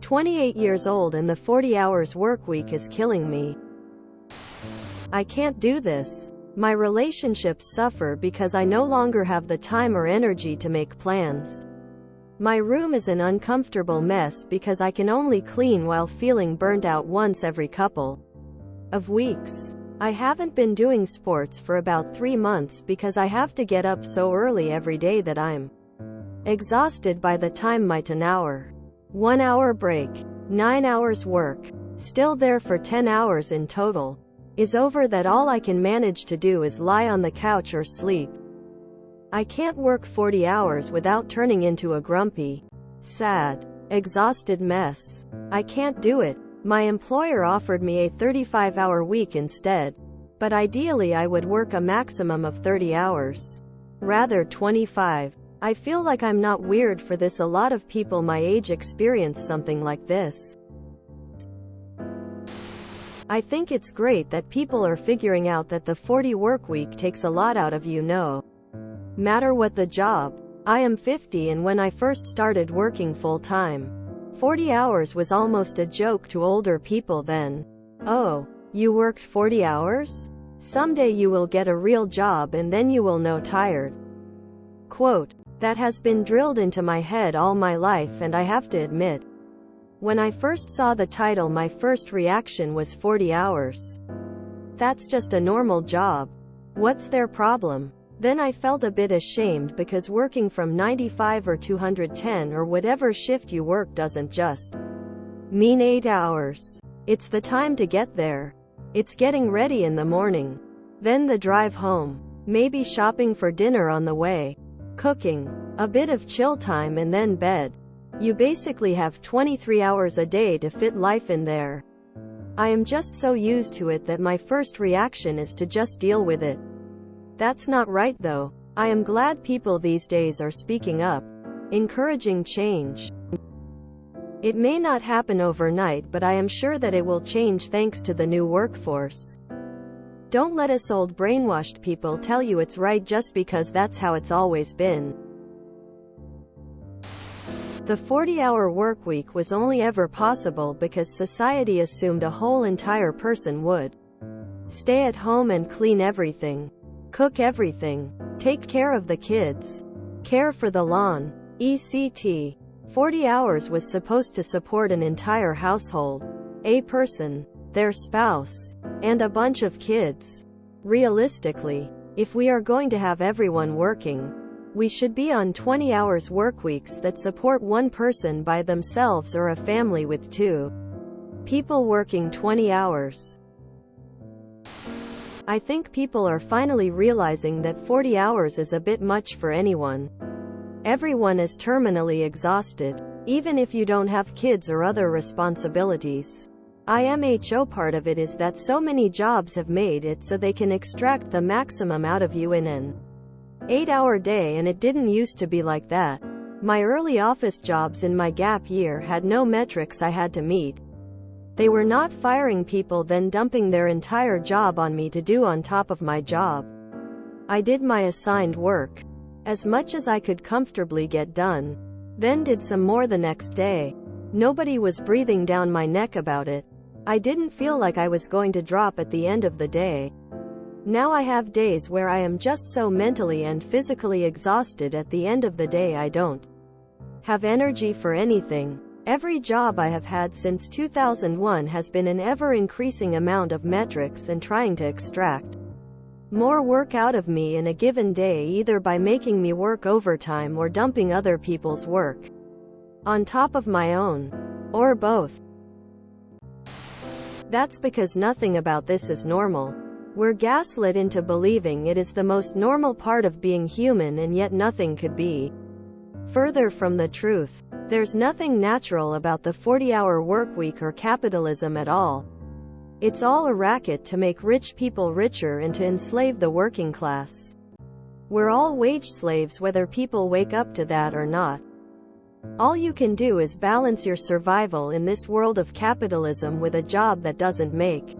28 years old and the 40 hours work week is killing me. I can't do this. My relationships suffer because I no longer have the time or energy to make plans. My room is an uncomfortable mess because I can only clean while feeling burnt out once every couple of weeks. I haven't been doing sports for about 3 months because I have to get up so early every day that I'm exhausted by the time my 10-hour, 1-hour break, 9 hours work, still there for 10 hours in total, is over that all I can manage to do is lie on the couch or sleep. I can't work 40 hours without turning into a grumpy, sad, exhausted mess. I can't do it. My employer offered me a 35-hour week instead, but ideally I would work a maximum of 30 hours. Rather 25. I feel like I'm not weird for this. A lot of people my age experience something like this. I think it's great that people are figuring out that the 40 work week takes a lot out of you, no matter what the job. I am 50 and when I first started working full-time, 40 hours was almost a joke to older people then. Oh, you worked 40 hours? Someday you will get a real job and then you will know tired. Quote. That has been drilled into my head all my life, and I have to admit, when I first saw the title my first reaction was 40 hours. That's just a normal job. What's their problem? Then I felt a bit ashamed because working from 95 or 210 or whatever shift you work doesn't just mean 8 hours. It's the time to get there. It's getting ready in the morning. Then the drive home. Maybe shopping for dinner on the way. Cooking. A bit of chill time and then bed. You basically have 23 hours a day to fit life in there. I am just so used to it that my first reaction is to just deal with it. That's not right though. I am glad people these days are speaking up, encouraging change. It may not happen overnight, but I am sure that it will change thanks to the new workforce. Don't let us old brainwashed people tell you it's right just because that's how it's always been. The 40-hour workweek was only ever possible because society assumed a whole entire person would stay at home and clean everything, cook everything, take care of the kids, care for the lawn, etc. 40 hours was supposed to support an entire household, a person, their spouse, and a bunch of kids. Realistically, if we are going to have everyone working, we should be on 20 hours workweeks that support one person by themselves or a family with 2 people working 20 hours. I think people are finally realizing that 40 hours is a bit much for anyone. Everyone is terminally exhausted, even if you don't have kids or other responsibilities. IMHO part of it is that so many jobs have made it so they can extract the maximum out of you in an 8-hour day, and it didn't used to be like that. My early office jobs in my gap year had no metrics I had to meet. They were not firing people then dumping their entire job on me to do on top of my job. I did my assigned work, as much as I could comfortably get done, then did some more the next day. Nobody was breathing down my neck about it. I didn't feel like I was going to drop at the end of the day. Now I have days where I am just so mentally and physically exhausted at the end of the day I don't have energy for anything. Every job I have had since 2001 has been an ever-increasing amount of metrics and trying to extract more work out of me in a given day, either by making me work overtime or dumping other people's work on top of my own, or both. That's because nothing about this is normal. We're gaslit into believing it is the most normal part of being human, and yet nothing could be further from the truth. There's nothing natural about the 40-hour workweek or capitalism at all. It's all a racket to make rich people richer and to enslave the working class. We're all wage slaves whether people wake up to that or not. All you can do is balance your survival in this world of capitalism with a job that doesn't make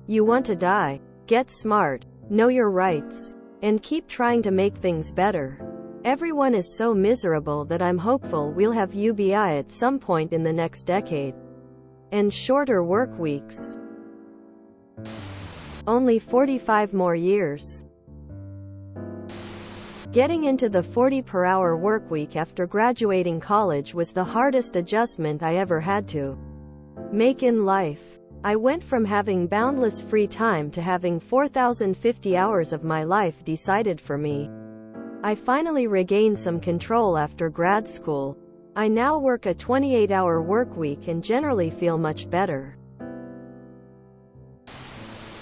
you want to die. Get smart, know your rights, and keep trying to make things better. Everyone is so miserable that I'm hopeful we'll have UBI at some point in the next decade. And shorter work weeks. Only 45 more years. Getting into the 40-per-hour workweek after graduating college was the hardest adjustment I ever had to make in life. I went from having boundless free time to having 4,050 hours of my life decided for me. I finally regained some control after grad school. I now work a 28-hour workweek and generally feel much better.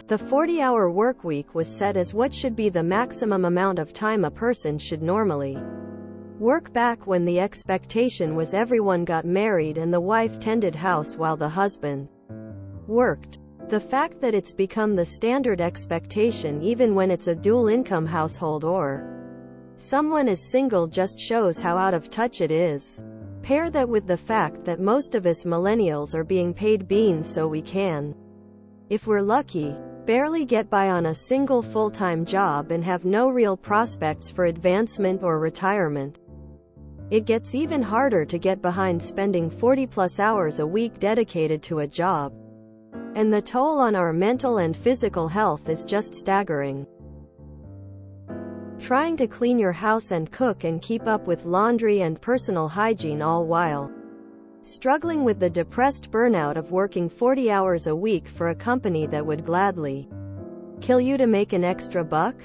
The 40-hour workweek was set as what should be the maximum amount of time a person should normally work back when the expectation was everyone got married and the wife tended house while the husband worked. The fact that it's become the standard expectation even when it's a dual-income household or someone is single just shows how out of touch it is. Pair that with the fact that most of us millennials are being paid beans so we can, if we're lucky, barely get by on a single full-time job and have no real prospects for advancement or retirement. It gets even harder to get behind spending 40-plus hours a week dedicated to a job. And the toll on our mental and physical health is just staggering. Trying to clean your house and cook and keep up with laundry and personal hygiene all while struggling with the depressed burnout of working 40 hours a week for a company that would gladly kill you to make an extra buck?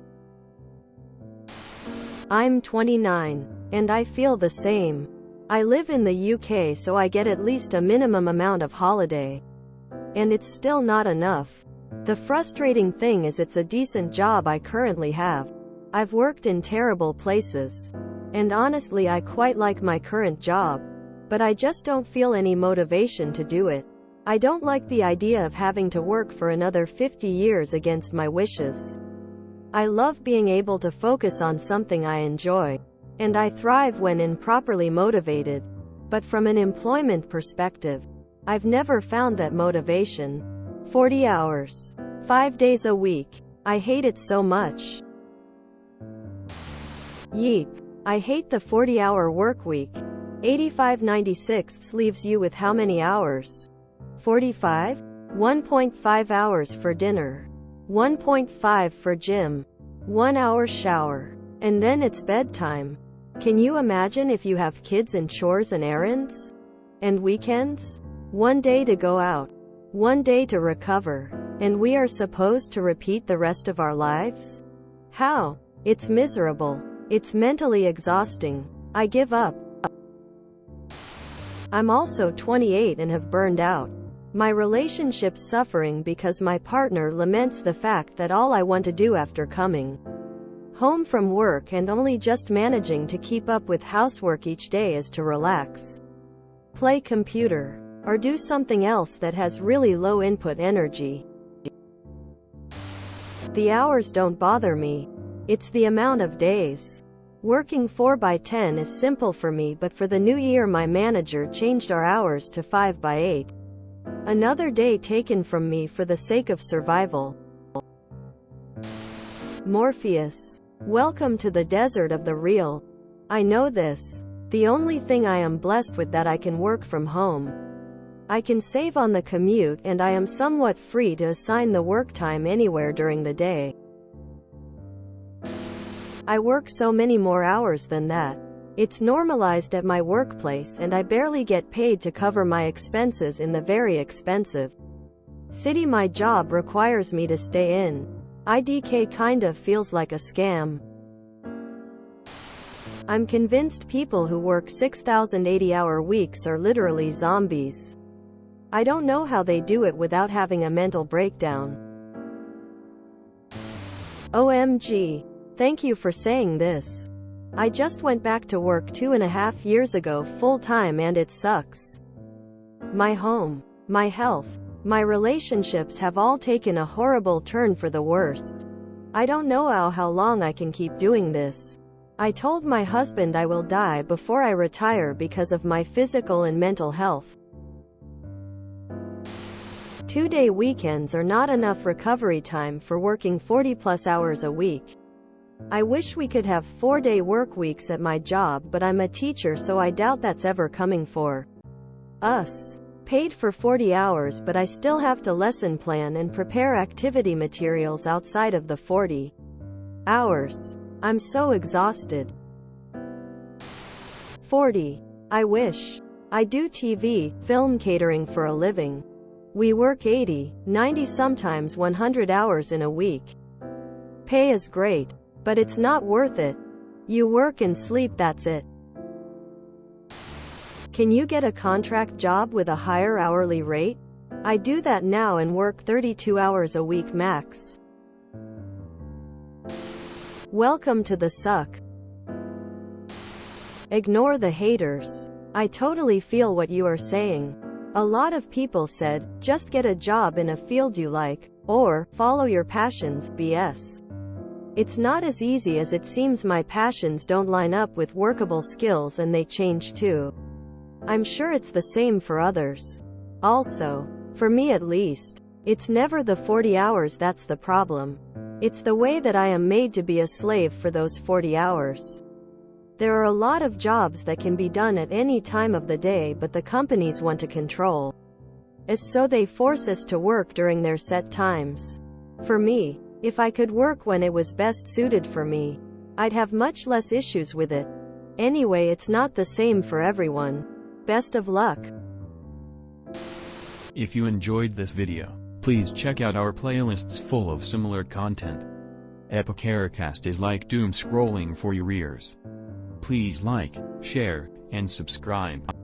I'm 29. And I feel the same. I live in the UK so I get at least a minimum amount of holiday. And it's still not enough. The frustrating thing is it's a decent job I currently have. I've worked in terrible places. And honestly I quite like my current job. But I just don't feel any motivation to do it. I don't like the idea of having to work for another 50 years against my wishes. I love being able to focus on something I enjoy. And I thrive when improperly motivated. But from an employment perspective, I've never found that motivation. 40 hours. 5 days a week. I hate it so much. Yeep. I hate the 40-hour work week. 85/96 leaves you with how many hours? 45? 1.5 hours for dinner. 1.5 for gym. 1 hour shower. And then it's bedtime. Can you imagine if you have kids and chores and errands? And weekends? 1 day to go out. 1 day to recover. And we are supposed to repeat the rest of our lives? How? It's miserable. It's mentally exhausting. I give up. I'm also 28 and have burned out. My relationship's suffering because my partner laments the fact that all I want to do after coming home from work and only just managing to keep up with housework each day is to relax, play computer, or do something else that has really low input energy. The hours don't bother me. It's the amount of days. Working 4x10 is simple for me, but for the new year my manager changed our hours to 5x8. Another day taken from me for the sake of survival. Morpheus. Welcome to the desert of the real. I know this. The only thing I am blessed with that I can work from home. I can save on the commute and I am somewhat free to assign the work time anywhere during the day. I work so many more hours than that. It's normalized at my workplace and I barely get paid to cover my expenses in the very expensive city my job requires me to stay in. IDK kinda feels like a scam. I'm convinced people who work 6,080-hour weeks are literally zombies. I don't know how they do it without having a mental breakdown. OMG. Thank you for saying this. I just went back to work 2.5 years ago full-time and it sucks. My home, my health, my relationships have all taken a horrible turn for the worse. I don't know how long I can keep doing this. I told my husband I will die before I retire because of my physical and mental health. 2-day weekends are not enough recovery time for working 40-plus hours a week. I wish we could have 4-day work weeks at my job, but I'm a teacher, so I doubt that's ever coming for us. Paid for 40 hours, but I still have to lesson plan and prepare activity materials outside of the 40 hours. I'm so exhausted. 40. I wish. I do TV, film catering for a living. We work 80, 90, sometimes 100 hours in a week. Pay is great, but it's not worth it. You work and sleep, that's it. Can you get a contract job with a higher hourly rate? I do that now and work 32 hours a week max. Welcome to the suck. Ignore the haters. I totally feel what you are saying. A lot of people said, just get a job in a field you like, or follow your passions. BS. It's not as easy as it seems. My passions don't line up with workable skills, and they change too. I'm sure it's the same for others. Also, for me at least, it's never the 40 hours that's the problem. It's the way that I am made to be a slave for those 40 hours. There are a lot of jobs that can be done at any time of the day, but the companies want to control us, so they force us to work during their set times. For me, if I could work when it was best suited for me, I'd have much less issues with it. Anyway, it's not the same for everyone. Best of luck. If you enjoyed this video, please check out our playlists full of similar content. Epicaricast is like doom scrolling for your ears. Please like, share, and subscribe.